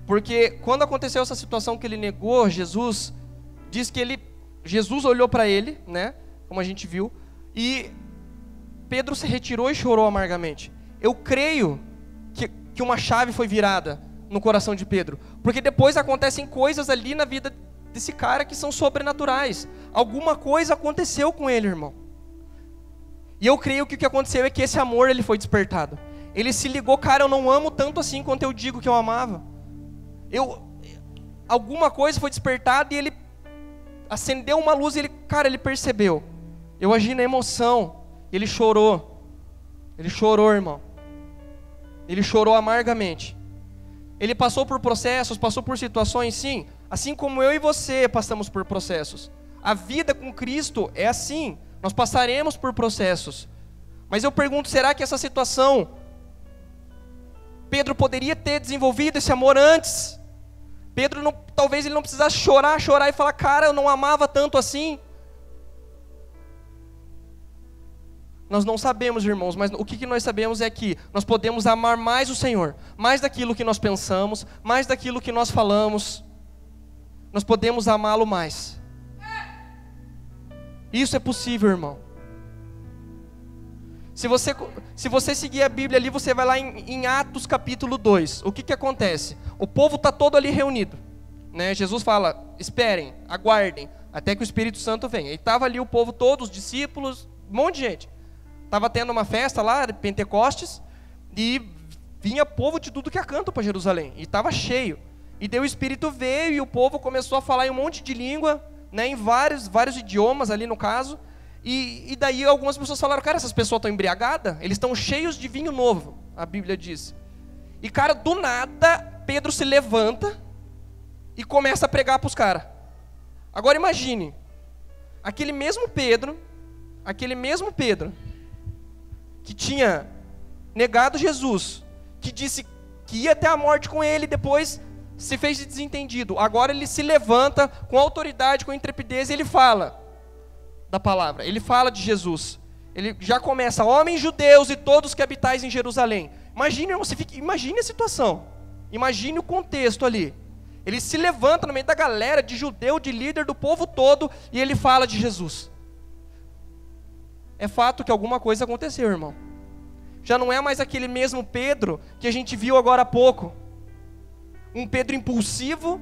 [SPEAKER 1] Porque quando aconteceu essa situação que ele negou Jesus, diz que Jesus olhou para ele, né, como a gente viu, e Pedro se retirou e chorou amargamente. Eu creio que uma chave foi virada no coração de Pedro, porque depois acontecem coisas ali na vida desse cara que são sobrenaturais. Alguma coisa aconteceu com ele, irmão. E eu creio que o que aconteceu é que esse amor ele foi despertado. Ele se ligou: cara, eu não amo tanto assim quanto eu digo que eu amava. Alguma coisa foi despertada e ele acendeu uma luz e ele percebeu. Eu agi na emoção. Ele chorou. Ele chorou, irmão. Ele chorou amargamente. Ele passou por processos, passou por situações, sim. Assim como eu e você passamos por processos. A vida com Cristo é assim. Nós passaremos por processos. Mas eu pergunto, será que essa situação, Pedro poderia ter desenvolvido esse amor antes? Talvez ele não precisasse chorar e falar: cara, eu não amava tanto assim. Nós não sabemos, irmãos, mas o que nós sabemos é que nós podemos amar mais o Senhor, mais daquilo que nós pensamos, mais daquilo que nós falamos. Nós podemos amá-lo mais. Isso é possível, irmão. Se você seguir a Bíblia ali, você vai lá em Atos capítulo 2. O que acontece? O povo está todo ali reunido, né? Jesus fala: esperem, aguardem, até que o Espírito Santo venha. E estava ali o povo todo, os discípulos, um monte de gente. Estava tendo uma festa lá, Pentecostes, e vinha povo de tudo que é canto para Jerusalém. E estava cheio. E daí o Espírito veio e o povo começou a falar em um monte de língua, né, em vários idiomas ali no caso. E daí algumas pessoas falaram: cara, essas pessoas estão embriagadas? Eles estão cheios de vinho novo, a Bíblia diz. E cara, do nada, Pedro se levanta e começa a pregar para os caras. Agora imagine, aquele mesmo Pedro que tinha negado Jesus, que disse que ia até a morte com ele, depois se fez de desentendido. Agora ele se levanta com autoridade, com intrepidez, e ele fala da palavra, ele fala de Jesus. Ele já começa: homens judeus e todos que habitais em Jerusalém. Imagine, irmão, imagine a situação, imagine o contexto ali. Ele se levanta no meio da galera, de judeu, de líder do povo todo, e ele fala de Jesus. É fato que alguma coisa aconteceu, irmão. Já não é mais aquele mesmo Pedro que a gente viu agora há pouco. Um Pedro impulsivo,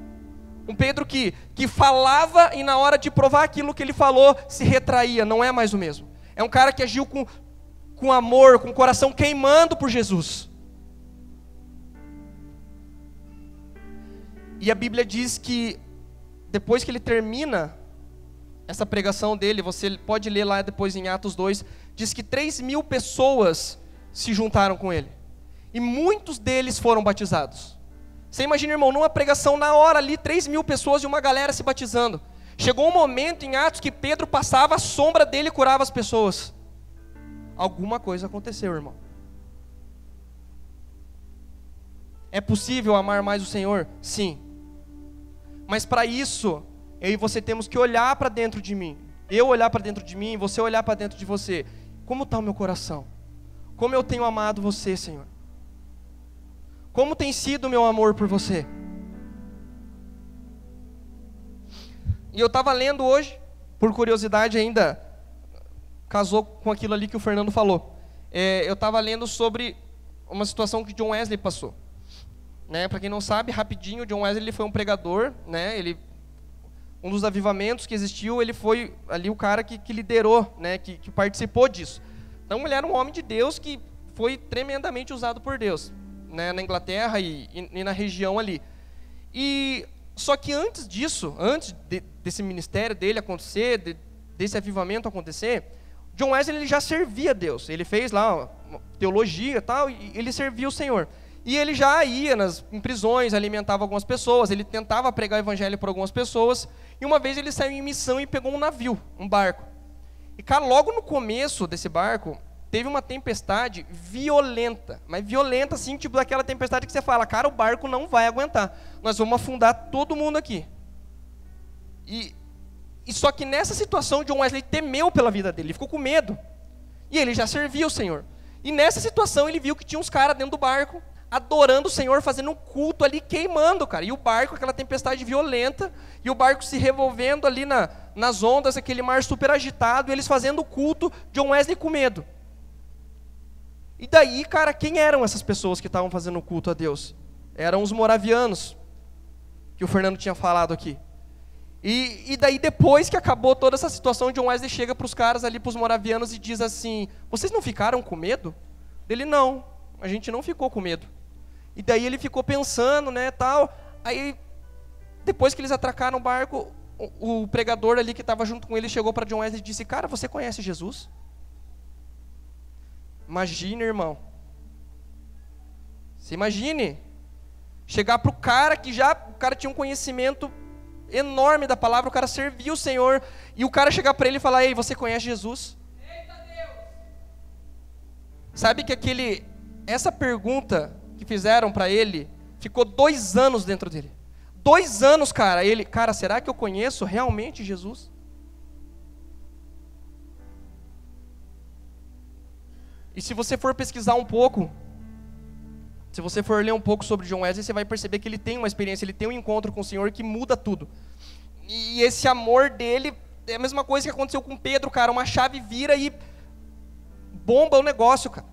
[SPEAKER 1] um Pedro que falava e na hora de provar aquilo que ele falou, se retraía. Não é mais o mesmo. É um cara que agiu com amor, com o coração queimando por Jesus. E a Bíblia diz que depois que ele termina essa pregação dele, você pode ler lá depois em Atos 2, diz que 3.000 pessoas se juntaram com ele. E muitos deles foram batizados. Você imagina, irmão, numa pregação na hora ali, 3.000 pessoas e uma galera se batizando. Chegou um momento em Atos que Pedro passava, a sombra dele curava as pessoas. Alguma coisa aconteceu, irmão. É possível amar mais o Senhor? Sim. Mas para isso, eu e você temos que olhar para dentro de mim. Eu olhar para dentro de mim, você olhar para dentro de você. Como está o meu coração? Como eu tenho amado você, Senhor? Como tem sido o meu amor por você? E eu estava lendo hoje, por curiosidade ainda, casou com aquilo ali que o Fernando falou. Eu estava lendo sobre uma situação que John Wesley passou. Né? Para quem não sabe, rapidinho, John Wesley ele foi um pregador, né? Um dos avivamentos que existiu, ele foi ali o cara que liderou, né? que participou disso. Então ele era um homem de Deus que foi tremendamente usado por Deus, né? Na Inglaterra e na região ali. Só que antes disso, desse ministério dele acontecer, desse avivamento acontecer, John Wesley ele já servia a Deus. Ele fez lá uma teologia e tal, e ele servia o Senhor. E ele já ia em prisões, alimentava algumas pessoas, ele tentava pregar o evangelho para algumas pessoas. E uma vez ele saiu em missão e pegou um navio, um barco. E, cara, logo no começo desse barco, teve uma tempestade violenta. Mas violenta, assim, tipo daquela tempestade que você fala, cara, o barco não vai aguentar. Nós vamos afundar todo mundo aqui. E só que nessa situação, John Wesley temeu pela vida dele, ele ficou com medo. E ele já servia o Senhor. E nessa situação, ele viu que tinha uns caras dentro do barco, adorando o Senhor, fazendo um culto ali, queimando, cara. E o barco, aquela tempestade violenta, e o barco se revolvendo ali nas ondas, aquele mar super agitado, e eles fazendo o culto, John Wesley com medo. E daí, cara, quem eram essas pessoas que estavam fazendo o culto a Deus? Eram os moravianos, que o Fernando tinha falado aqui. E daí, depois que acabou toda essa situação, John Wesley chega para os caras ali, para os moravianos, e diz assim, vocês não ficaram com medo? Ele, não, a gente não ficou com medo. E daí ele ficou pensando, né, tal. Aí, depois que eles atracaram o barco, o pregador ali que estava junto com ele chegou para John Wesley e disse, cara, você conhece Jesus? Imagine, irmão. Você imagine chegar para o cara que o cara tinha um conhecimento enorme da palavra, o cara servia o Senhor, e o cara chegar para ele e falar, ei, você conhece Jesus? Eita Deus! Sabe que essa pergunta que fizeram para ele, ficou 2 anos dentro dele. 2 anos, cara, cara, será que eu conheço realmente Jesus? E se você for pesquisar um pouco, se você for ler um pouco sobre John Wesley, você vai perceber que ele tem uma experiência, ele tem um encontro com o Senhor que muda tudo. E esse amor dele é a mesma coisa que aconteceu com Pedro, cara, uma chave vira e bomba o negócio, cara.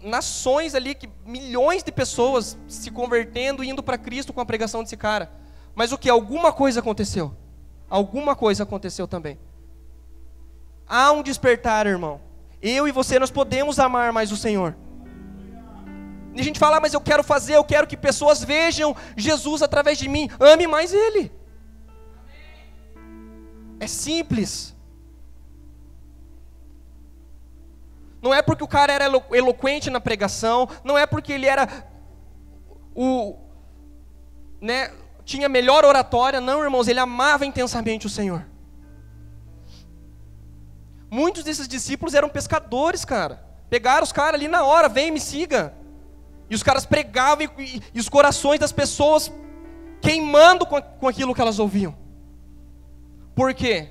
[SPEAKER 1] Nações ali, milhões de pessoas se convertendo e indo para Cristo com a pregação desse cara. Mas o que? Alguma coisa aconteceu. Alguma coisa aconteceu também. Há um despertar, irmão. Eu e você, nós podemos amar mais o Senhor. E a gente fala, mas eu quero que pessoas vejam Jesus através de mim. Ame mais Ele. É simples. Não é porque o cara era eloquente na pregação, não é porque ele era tinha melhor oratória, não, irmãos, ele amava intensamente o Senhor. Muitos desses discípulos eram pescadores, cara. Pegaram os caras ali na hora, vem, me siga. E os caras pregavam e os corações das pessoas queimando com aquilo que elas ouviam. Por quê?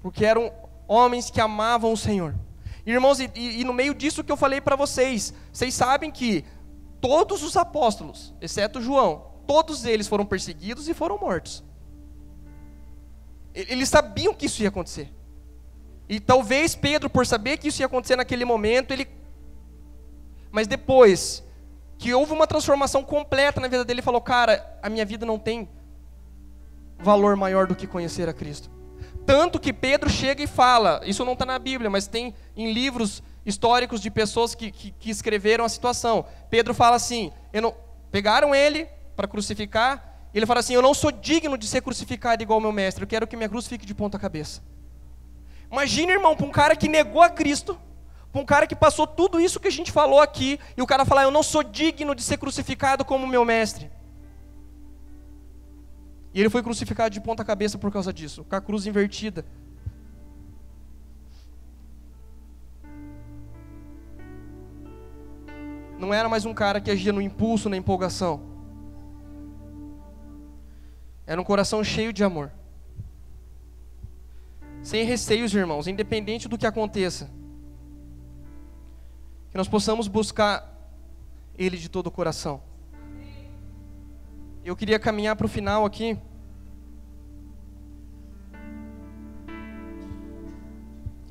[SPEAKER 1] Porque eram homens que amavam o Senhor. Irmãos, e no meio disso que eu falei para vocês sabem que todos os apóstolos, exceto João, todos eles foram perseguidos e foram mortos. Eles sabiam que isso ia acontecer. E talvez Pedro, por saber que isso ia acontecer naquele momento, mas depois que houve uma transformação completa na vida dele, ele falou, cara, a minha vida não tem valor maior do que conhecer a Cristo. Tanto que Pedro chega e fala, isso não está na Bíblia, mas tem em livros históricos de pessoas que escreveram a situação. Pedro fala assim, pegaram ele para crucificar, e ele fala assim, eu não sou digno de ser crucificado igual ao meu mestre, eu quero que minha cruz fique de ponta cabeça. Imagina, irmão, para um cara que negou a Cristo, para um cara que passou tudo isso que a gente falou aqui, e o cara falar, eu não sou digno de ser crucificado como meu mestre. E ele foi crucificado de ponta cabeça por causa disso, com a cruz invertida. Não era mais um cara que agia no impulso, na empolgação. Era um coração cheio de amor. Sem receios, irmãos, independente do que aconteça. Que nós possamos buscar Ele de todo o coração. Eu queria caminhar para o final aqui.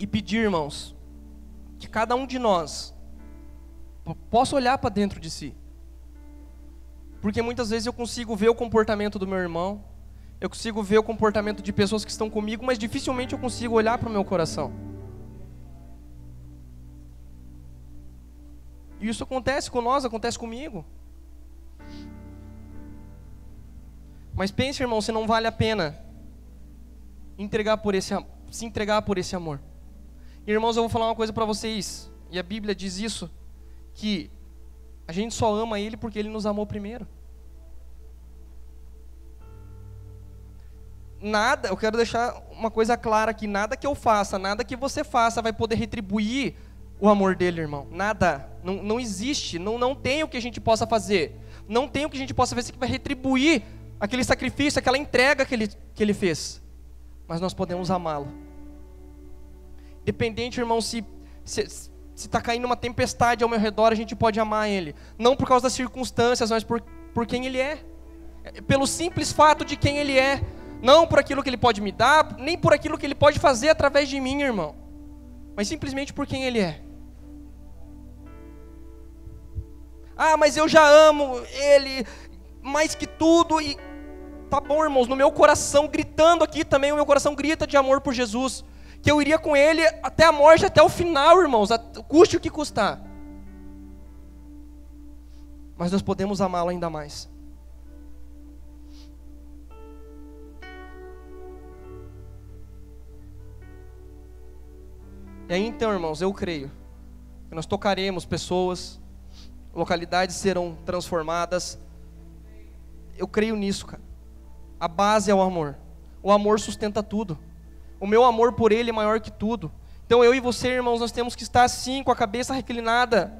[SPEAKER 1] e pedir, irmãos, que cada um de nós possa olhar para dentro de si. Porque muitas vezes eu consigo ver o comportamento do meu irmão, eu consigo ver o comportamento de pessoas que estão comigo, mas dificilmente eu consigo olhar para o meu coração. E isso acontece com nós, acontece comigo. Mas pense, irmão, se não vale a pena se entregar por esse amor. E, irmãos, eu vou falar uma coisa para vocês, e a Bíblia diz isso, que a gente só ama Ele porque Ele nos amou primeiro. Nada, eu quero deixar uma coisa clara aqui, nada que eu faça, nada que você faça vai poder retribuir o amor dele, irmão. Nada, não existe, não tem o que a gente possa fazer. Não tem o que a gente possa fazer que vai retribuir aquele sacrifício, aquela entrega que ele fez. Mas nós podemos amá-lo. Independente, irmão, se está caindo uma tempestade ao meu redor, a gente pode amar ele. Não por causa das circunstâncias, mas por quem ele é. Pelo simples fato de quem ele é. Não por aquilo que ele pode me dar, nem por aquilo que ele pode fazer através de mim, irmão. Mas simplesmente por quem ele é. Ah, mas eu já amo ele mais que tudo. E tá bom, irmãos, no meu coração, gritando aqui também, o meu coração grita de amor por Jesus. Que eu iria com ele até a morte, até o final, irmãos, custe o que custar. Mas nós podemos amá-lo ainda mais. E aí então, irmãos, eu creio que nós tocaremos pessoas, localidades serão transformadas. Eu creio nisso, cara. A base é o amor. O amor sustenta tudo. O meu amor por ele é maior que tudo. Então eu e você, irmãos, nós temos que estar assim, com a cabeça reclinada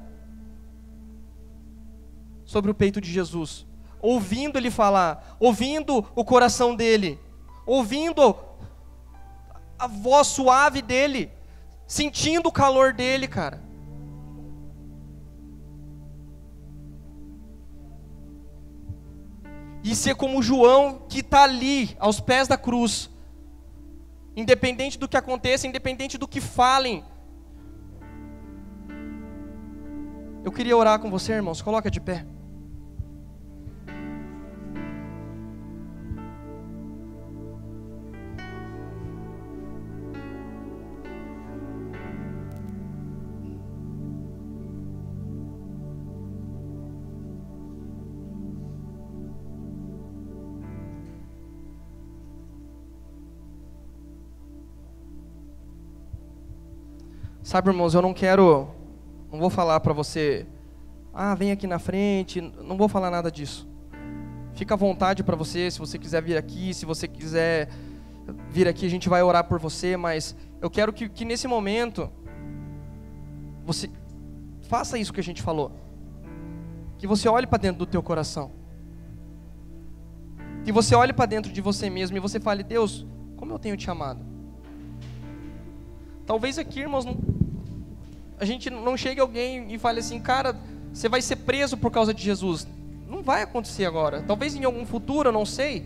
[SPEAKER 1] sobre o peito de Jesus, ouvindo ele falar, ouvindo o coração dele, ouvindo a voz suave dele, sentindo o calor dele, cara. E ser como João, que está ali, aos pés da cruz, independente do que aconteça, independente do que falem. Eu queria orar com você, irmãos, coloca de pé. Sabe, irmãos, eu não vou falar para você, vem aqui na frente, não vou falar nada disso. Fica à vontade para você, se você quiser vir aqui, se você quiser vir aqui, a gente vai orar por você, mas eu quero que nesse momento, você faça isso que a gente falou. Que você olhe para dentro do teu coração. Que você olhe para dentro de você mesmo e você fale, Deus, como eu tenho te amado. Talvez aqui, irmãos, a gente não chegue alguém e fale assim, cara, você vai ser preso por causa de Jesus. Não vai acontecer agora. Talvez em algum futuro, eu não sei.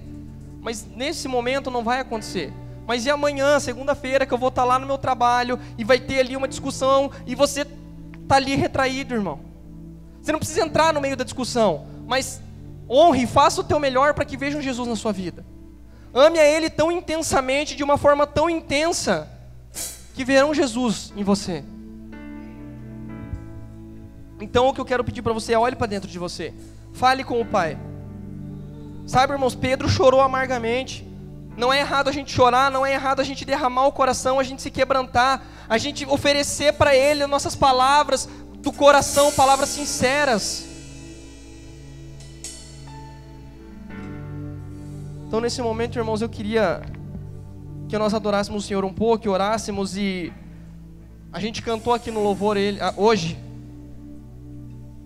[SPEAKER 1] Mas nesse momento não vai acontecer. Mas e amanhã, segunda-feira, que eu vou estar lá no meu trabalho e vai ter ali uma discussão e você está ali retraído, irmão. Você não precisa entrar no meio da discussão, mas honre e faça o teu melhor para que vejam Jesus na sua vida. Ame a Ele tão intensamente, de uma forma tão intensa, que verão Jesus em você. Então o que eu quero pedir para você é olhe para dentro de você. Fale com o Pai. Sabe, irmãos, Pedro chorou amargamente. Não é errado a gente chorar, não é errado a gente derramar o coração, a gente se quebrantar, a gente oferecer para Ele as nossas palavras do coração, palavras sinceras. Então nesse momento, irmãos, eu queria que nós adorássemos o Senhor um pouco, orássemos, e a gente cantou aqui no louvor hoje.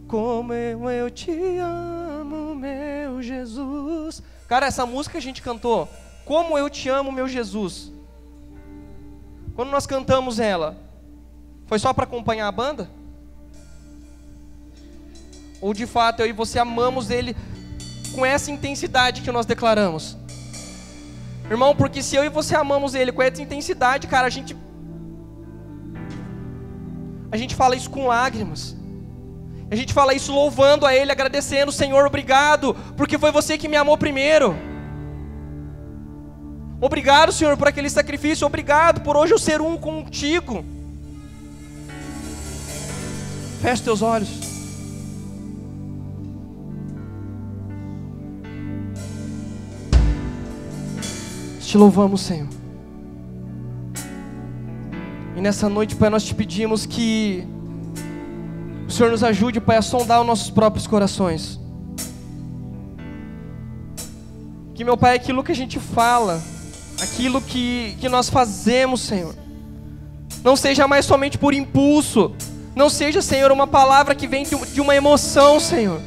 [SPEAKER 1] Como eu te amo, meu Jesus. Cara, essa música a gente cantou, Como eu te amo, meu Jesus. Quando nós cantamos ela, foi só para acompanhar a banda? Ou de fato eu e você amamos Ele com essa intensidade que nós declaramos? Irmão, porque se eu e você amamos Ele com essa intensidade, cara, a gente a gente fala isso com lágrimas. A gente fala isso louvando a Ele, agradecendo: Senhor, obrigado, porque foi você que me amou primeiro. Obrigado, Senhor, por aquele sacrifício. Obrigado por hoje eu ser um contigo. Feche teus olhos. Te louvamos, Senhor. E nessa noite, Pai, nós te pedimos que o Senhor nos ajude, Pai, a sondar os nossos próprios corações. Que, meu Pai, aquilo que a gente fala, aquilo que nós fazemos, Senhor, não seja mais somente por impulso. Não seja, Senhor, uma palavra que vem de uma emoção, Senhor,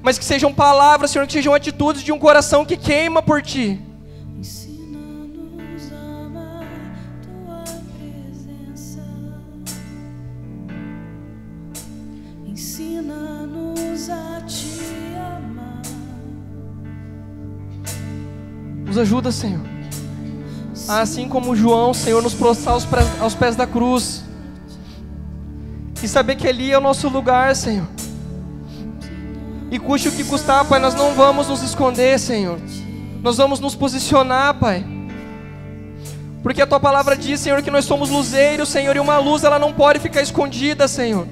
[SPEAKER 1] mas que sejam palavras, Senhor, que sejam atitudes de um coração que queima por Ti.
[SPEAKER 2] Ensina-nos a amar Tua presença. Ensina-nos a Te amar.
[SPEAKER 1] Nos ajuda, Senhor, assim como João, Senhor, nos prostrar aos pés da cruz. E saber que ali é o nosso lugar, Senhor. E custe o que custar, Pai, nós não vamos nos esconder, Senhor. Nós vamos nos posicionar, Pai. Porque a Tua palavra diz, Senhor, que nós somos luzeiros, Senhor, e uma luz, ela não pode ficar escondida, Senhor.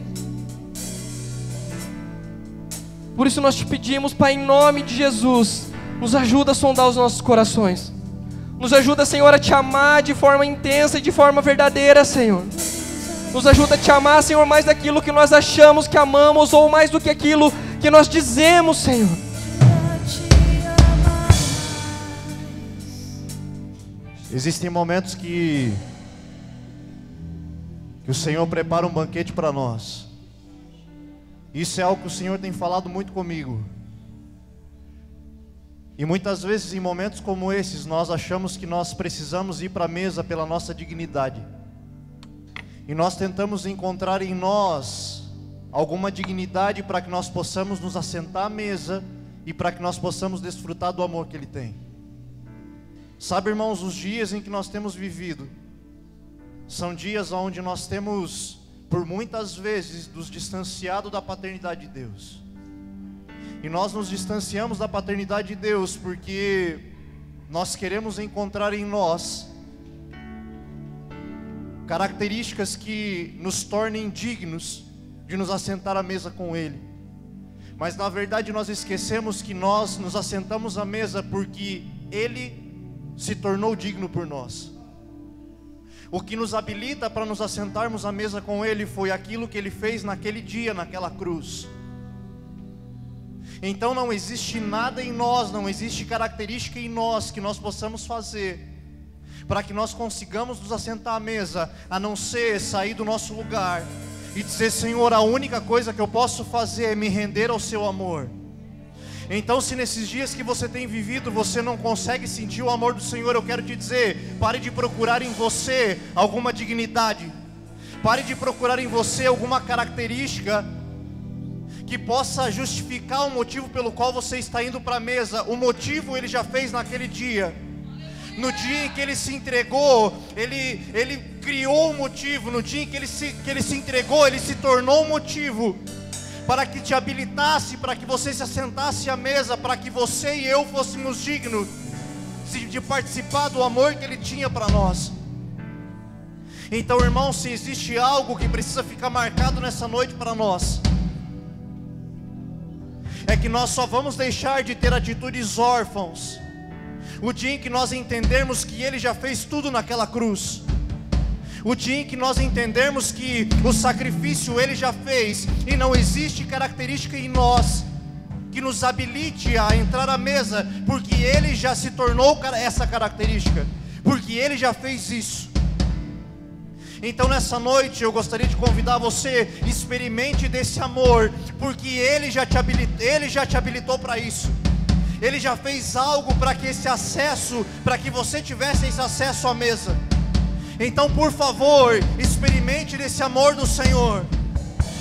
[SPEAKER 1] Por isso nós te pedimos, Pai, em nome de Jesus, nos ajuda a sondar os nossos corações. Nos ajuda, Senhor, a Te amar de forma intensa e de forma verdadeira, Senhor. Nos ajuda a Te amar, Senhor, mais daquilo que nós achamos que amamos, ou mais do que aquilo que nós dizemos, Senhor.
[SPEAKER 3] Existem momentos que o Senhor prepara um banquete para nós. Isso é algo que o Senhor tem falado muito comigo. E muitas vezes em momentos como esses, nós achamos que nós precisamos ir para a mesa pela nossa dignidade. E nós tentamos encontrar em nós alguma dignidade para que nós possamos nos assentar à mesa e para que nós possamos desfrutar do amor que Ele tem. Sabe, irmãos, os dias em que nós temos vivido são dias onde nós temos, por muitas vezes, nos distanciado da paternidade de Deus. E nós nos distanciamos da paternidade de Deus porque nós queremos encontrar em nós características que nos tornem dignos de nos assentar à mesa com Ele. Mas na verdade nós esquecemos que nós nos assentamos à mesa porque Ele se tornou digno por nós. O que nos habilita para nos assentarmos à mesa com Ele foi aquilo que Ele fez naquele dia, naquela cruz. Então não existe nada em nós, não existe característica em nós que nós possamos fazer para que nós consigamos nos assentar à mesa, a não ser sair do nosso lugar e dizer: Senhor, a única coisa que eu posso fazer é me render ao Seu amor. Então, se nesses dias que você tem vivido, você não consegue sentir o amor do Senhor, eu quero te dizer: pare de procurar em você alguma dignidade, pare de procurar em você alguma característica que possa justificar o motivo pelo qual você está indo para a mesa. O motivo Ele já fez naquele dia. No dia em que Ele se entregou, Ele criou um motivo. No dia em que Ele se entregou, Ele se tornou um motivo para que te habilitasse, para que você se assentasse à mesa, para que você e eu fôssemos dignos de participar do amor que Ele tinha para nós. Então, irmão, se existe algo que precisa ficar marcado nessa noite para nós, é que nós só vamos deixar de ter atitudes órfãos o dia em que nós entendermos que Ele já fez tudo naquela cruz. O dia em que nós entendermos que o sacrifício Ele já fez, e não existe característica em nós que nos habilite a entrar à mesa, porque Ele já se tornou essa característica, porque Ele já fez isso. Então nessa noite eu gostaria de convidar você: experimente desse amor, porque Ele já te habilitou para isso. Ele já fez algo para que esse acesso, para que você tivesse esse acesso à mesa. Então, por favor, experimente desse amor do Senhor.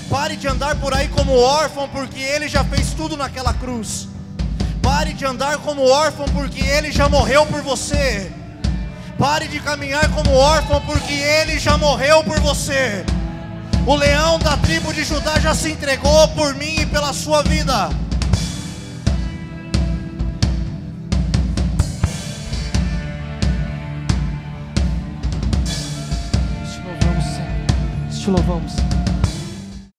[SPEAKER 3] Pare de andar por aí como órfão, porque Ele já fez tudo naquela cruz. Pare de andar como órfão, porque Ele já morreu por você. Pare de caminhar como órfão, porque Ele já morreu por você. O leão da tribo de Judá já se entregou por mim e pela sua vida.
[SPEAKER 1] Te louvamos, Senhor. Te louvamos.